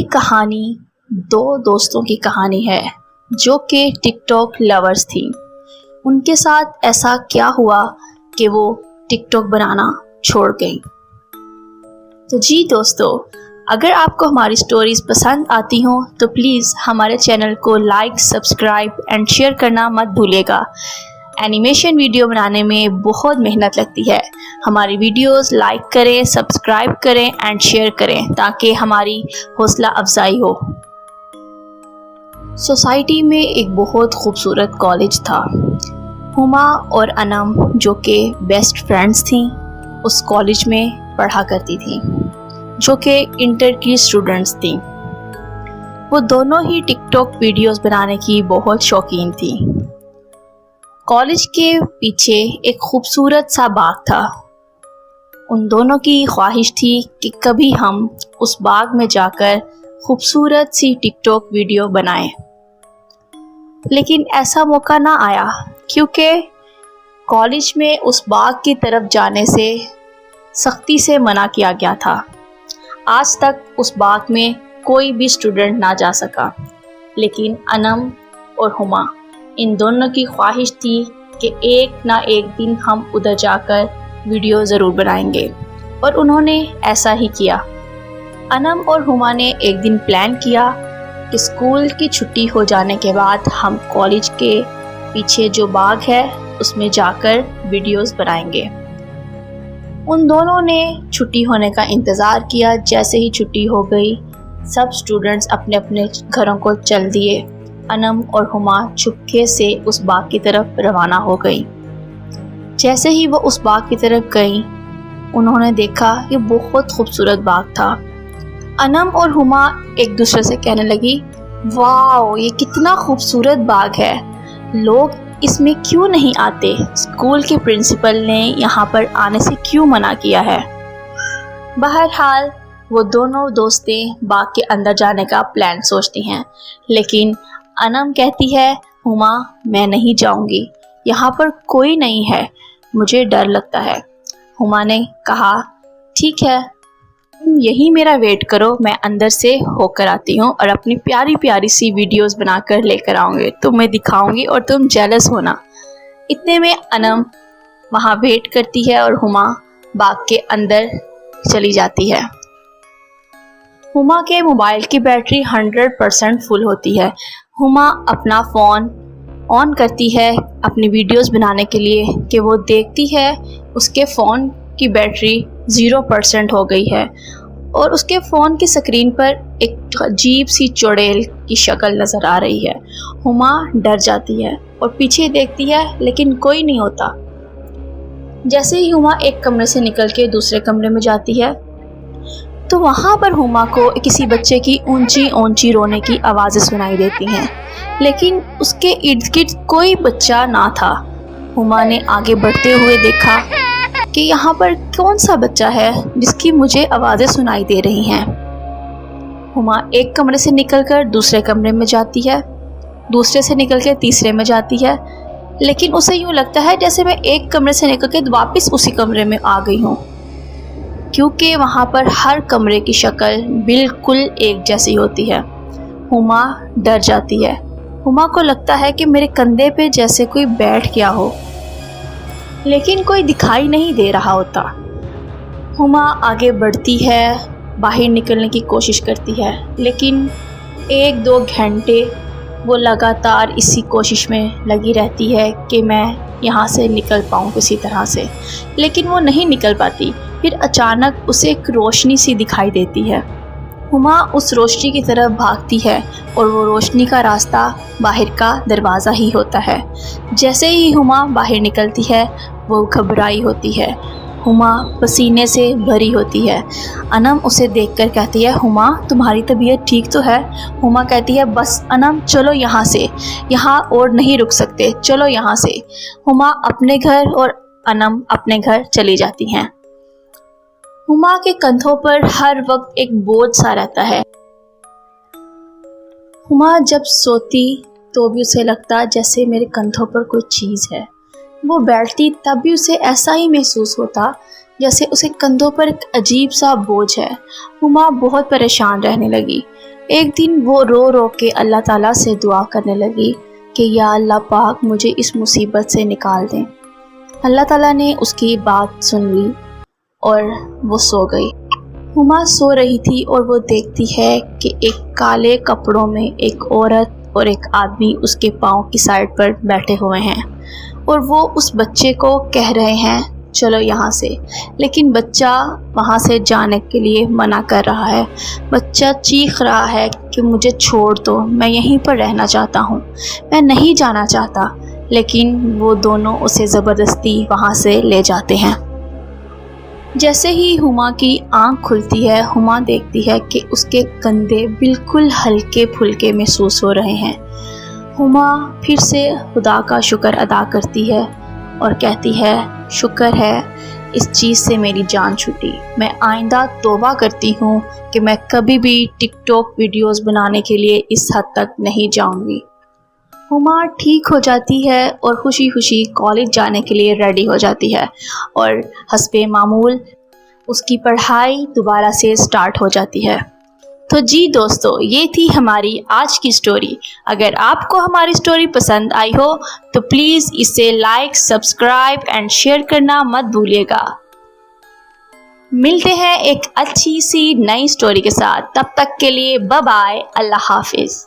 ये कहानी दो दोस्तों की कहानी है जो कि टिकटॉक लवर्स थी। उनके साथ ऐसा क्या हुआ कि वो टिकटॉक बनाना छोड़ गई। तो जी दोस्तों, अगर आपको हमारी स्टोरीज पसंद आती हों तो प्लीज़ हमारे चैनल को लाइक, सब्सक्राइब एंड शेयर करना मत भूलिएगा। एनिमेशन वीडियो बनाने में बहुत मेहनत लगती है। हमारी वीडियोस लाइक करें, सब्सक्राइब करें एंड शेयर करें ताकि हमारी हौसला अफजाई हो। सोसाइटी में एक बहुत खूबसूरत कॉलेज था। हुमा और अनम जो कि बेस्ट फ्रेंड्स थीं, उस कॉलेज में पढ़ा करती थीं, जो कि इंटर की स्टूडेंट्स थीं। वो दोनों ही टिकटॉक वीडियोस बनाने की बहुत शौकीन थीं। कॉलेज के पीछे एक खूबसूरत सा बाग था। उन दोनों की ख्वाहिश थी कि कभी हम उस बाग में जाकर खूबसूरत सी टिकटॉक वीडियो बनाएं, लेकिन ऐसा मौका ना आया क्योंकि कॉलेज में उस बाग की तरफ जाने से सख्ती से मना किया गया था। आज तक उस बाग में कोई भी स्टूडेंट ना जा सका, लेकिन अनम और हुमा इन दोनों की ख्वाहिश थी कि एक ना एक दिन हम उधर जाकर वीडियो ज़रूर बनाएंगे, और उन्होंने ऐसा ही किया। अनम और हुमा ने एक दिन प्लान किया कि स्कूल की छुट्टी हो जाने के बाद हम कॉलेज के पीछे जो बाग है उसमें जाकर वीडियोस बनाएंगे। उन दोनों ने छुट्टी होने का इंतज़ार किया। जैसे ही छुट्टी हो गई, सब स्टूडेंट्स अपने अपने घरों को चल दिए। अनम और हुमा चुपके से उस बाग की तरफ रवाना हो गई। जैसे ही वो उस बाग की तरफ गई, उन्होंने देखा ये बहुत खूबसूरत बाग था। अनम और हुमा एक दूसरे से कहने लगी, वाह, ये कितना खूबसूरत बाग है, लोग इसमें क्यों नहीं आते? स्कूल के प्रिंसिपल ने यहाँ पर आने से क्यों मना किया है? बहरहाल वो दोनों दोस्तें बाग के अंदर जाने का प्लान सोचती हैं, लेकिन अनम कहती है, हुमा, मैं नहीं जाऊंगी, यहाँ पर कोई नहीं है, मुझे डर लगता है। हुमा ने कहा, ठीक है, तुम यही मेरा वेट करो, मैं अंदर से होकर आती हूँ और अपनी प्यारी प्यारी सी वीडियोस बनाकर लेकर आऊँगी, तुम्हें दिखाऊंगी और तुम जेलस होना। इतने में अनम वहाँ वेट करती है और हुमा बाग के अंदर चली जाती है। हुमा के मोबाइल की बैटरी 100% फुल होती है। हुमा अपना फ़ोन ऑन करती है अपनी वीडियोस बनाने के लिए कि वो देखती है उसके फ़ोन की बैटरी 0% हो गई है और उसके फ़ोन की स्क्रीन पर एक अजीब सी चुड़ैल की शक्ल नज़र आ रही है। हुमा डर जाती है और पीछे देखती है, लेकिन कोई नहीं होता। जैसे ही हुमा एक कमरे से निकल के दूसरे कमरे में जाती है तो वहाँ पर हुमा को किसी बच्चे की ऊंची ऊंची रोने की आवाज़ें सुनाई देती हैं, लेकिन उसके इर्द गिर्द कोई बच्चा ना था। हुमा ने आगे बढ़ते हुए देखा कि यहाँ पर कौन सा बच्चा है जिसकी मुझे आवाज़ें सुनाई दे रही हैं। हुमा एक कमरे से निकलकर दूसरे कमरे में जाती है, दूसरे से निकल के तीसरे में जाती है, लेकिन उसे यूँ लगता है जैसे मैं एक कमरे से निकल के वापस उसी कमरे में आ गई हूँ, क्योंकि वहाँ पर हर कमरे की शक्ल बिल्कुल एक जैसी होती है। हुमा डर जाती है। हुमा को लगता है कि मेरे कंधे पे जैसे कोई बैठ गया हो, लेकिन कोई दिखाई नहीं दे रहा होता। हुमा आगे बढ़ती है, बाहर निकलने की कोशिश करती है, लेकिन 1-2 घंटे वो लगातार इसी कोशिश में लगी रहती है कि मैं यहाँ से निकल पाऊँ किसी तरह से, लेकिन वो नहीं निकल पाती। फिर अचानक उसे एक रोशनी सी दिखाई देती है। हुमा उस रोशनी की तरफ भागती है और वो रोशनी का रास्ता बाहर का दरवाज़ा ही होता है। जैसे ही हुमा बाहर निकलती है वो घबराई होती है। हुमा पसीने से भरी होती है। अनम उसे देखकर कहती है, हुमा, तुम्हारी तबीयत ठीक तो है? हुमा कहती है, बस अनम, चलो यहाँ से, यहाँ और नहीं रुक सकते, चलो यहाँ से। हुमा अपने घर और अनम अपने घर चली जाती हैं। हुमा के कंधों पर हर वक्त एक बोझ सा रहता है। हुमा जब सोती तो भी उसे लगता जैसे मेरे कंधों पर कोई चीज़ है। वो बैठती तब भी उसे ऐसा ही महसूस होता जैसे उसे कंधों पर एक अजीब सा बोझ है। हुमा बहुत परेशान रहने लगी। एक दिन वो रो रो के अल्लाह ताला से दुआ करने लगी कि या अल्लाह पाक मुझे इस मुसीबत से निकाल दें। अल्लाह ताला ने उसकी बात सुन ली और वो सो गई। हुमा सो रही थी और वो देखती है कि एक काले कपड़ों में एक औरत और एक आदमी उसके पाँव की साइड पर बैठे हुए हैं और वो उस बच्चे को कह रहे हैं चलो यहाँ से, लेकिन बच्चा वहाँ से जाने के लिए मना कर रहा है। बच्चा चीख रहा है कि मुझे छोड़ दो, मैं यहीं पर रहना चाहता हूँ, मैं नहीं जाना चाहता। लेकिन वो दोनों उसे ज़बरदस्ती वहाँ से ले जाते हैं। जैसे ही हुमा की आँख खुलती है, हुमा देखती है कि उसके कंधे बिल्कुल हल्के फुल्के महसूस हो रहे हैं। हुमा फिर से खुदा का शुक्र अदा करती है और कहती है शुक्र है इस चीज़ से मेरी जान छूटी। मैं आइंदा तौबा करती हूँ कि मैं कभी भी टिकटॉक वीडियोस बनाने के लिए इस हद तक नहीं जाऊँगी। हुमा ठीक हो जाती है और खुशी खुशी कॉलेज जाने के लिए रेडी हो जाती है और हस्बे मामूल उसकी पढ़ाई दोबारा से स्टार्ट हो जाती है। तो जी दोस्तों, ये थी हमारी आज की स्टोरी। अगर आपको हमारी स्टोरी पसंद आई हो तो प्लीज़ इसे लाइक, सब्सक्राइब एंड शेयर करना मत भूलिएगा। मिलते हैं एक अच्छी सी नई स्टोरी के साथ, तब तक के लिए बाय बाय, अल्लाह हाफिज़।